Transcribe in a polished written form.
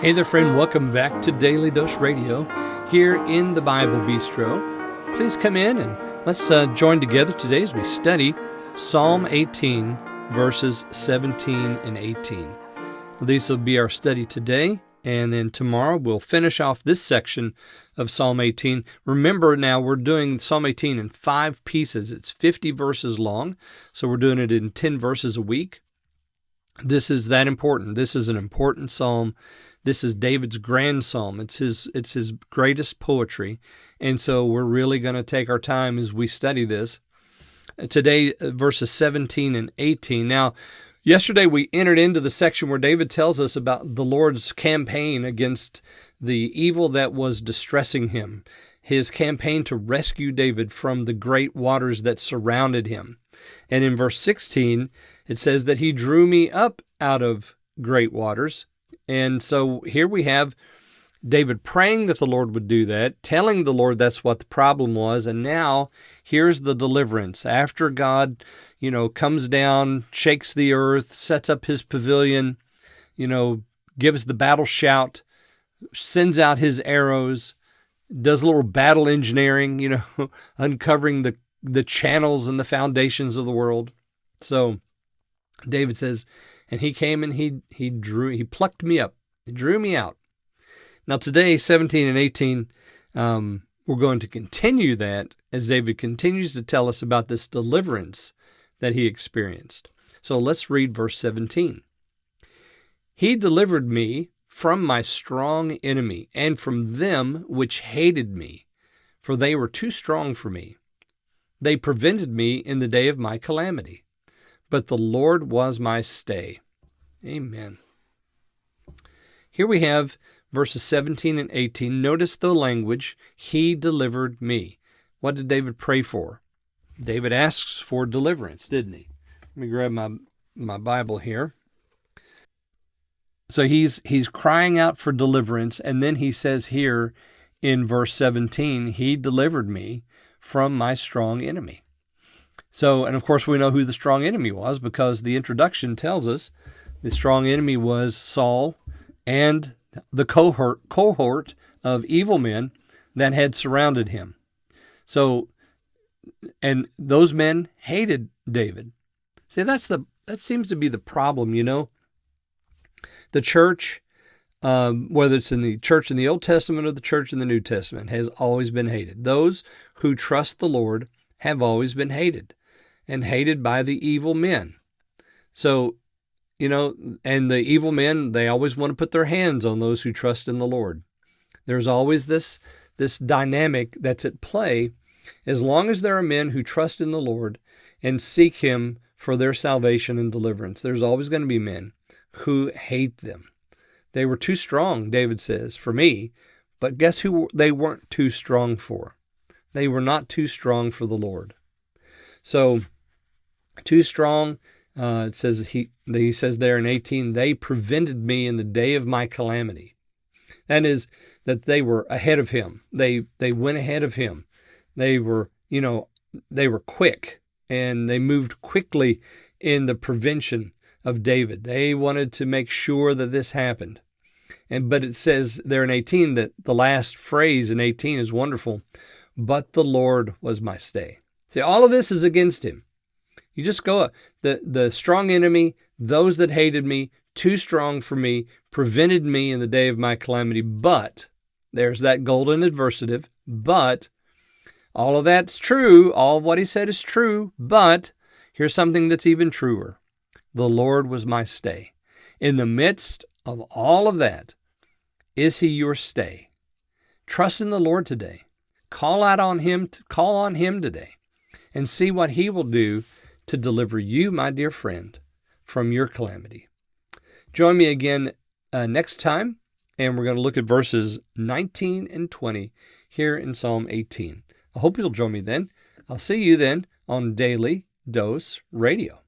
Hey there, friend. Welcome back to Daily Dose Radio here in the Bible Bistro. Please come in and let's join together today as we study Psalm 18, verses 17 and 18. These will be our study today, and then tomorrow we'll finish off this section of Psalm 18. Remember now, we're doing Psalm 18 in 5 pieces. It's 50 verses long, so we're doing it in 10 verses a week. This is that important. This is an important psalm. This is David's grand psalm. It's his greatest poetry. And so we're really going to take our time as we study this. Today, verses 17 and 18. Now, yesterday we entered into the section where David tells us about the Lord's campaign against the evil that was distressing him. His campaign to rescue David from the great waters that surrounded him. And in verse 16, it says that he drew me up out of great waters. And so here we have David praying that the Lord would do that, telling the Lord that's what the problem was, and now here's the deliverance. After God, comes down, shakes the earth, sets up his pavilion, gives the battle shout, sends out his arrows, does a little battle engineering, uncovering the channels and the foundations of the world. So David says, and he came and he plucked me up. He drew me out. Now today, 17 and 18, we're going to continue that as David continues to tell us about this deliverance that he experienced. So let's read verse 17. He delivered me from my strong enemy and from them which hated me, for they were too strong for me. They prevented me in the day of my calamity. But the Lord was my stay. Amen. Here we have verses 17 and 18. Notice the language, he delivered me. What did David pray for? David asks for deliverance, didn't he? Let me grab my Bible here. So he's crying out for deliverance, and then he says here in verse 17, he delivered me from my strong enemy. So, and of course we know who the strong enemy was because the introduction tells us the strong enemy was Saul and the cohort of evil men that had surrounded him. So, and those men hated David. See, that seems to be the problem, The church, whether it's in the church in the Old Testament or the church in the New Testament, has always been hated. Those who trust the Lord have always been hated. And hated by the evil men. So, and the evil men, they always want to put their hands on those who trust in the Lord. There's always this dynamic that's at play. As long as there are men who trust in the Lord and seek Him for their salvation and deliverance, there's always going to be men who hate them. They were too strong, David says, for me, but guess who they weren't too strong for? They were not too strong for the Lord. So, too strong, it says he says there in 18, they prevented me in the day of my calamity. That is, that they were ahead of him. They went ahead of him. They were quick, and they moved quickly in the prevention of David. They wanted to make sure that this happened. But it says there in 18 that the last phrase in 18 is wonderful. But the Lord was my stay. See, all of this is against him. You just go, the strong enemy, those that hated me, too strong for me, prevented me in the day of my calamity. But, there's that golden adversative, but, all of that's true, all of what he said is true, but, here's something that's even truer. The Lord was my stay. In the midst of all of that, is he your stay? Trust in the Lord today. Call on him today, and see what he will do to deliver you, my dear friend, from your calamity. Join me again next time, and we're going to look at verses 19 and 20 here in Psalm 18. I hope you'll join me then. I'll see you then on Daily Dose Radio.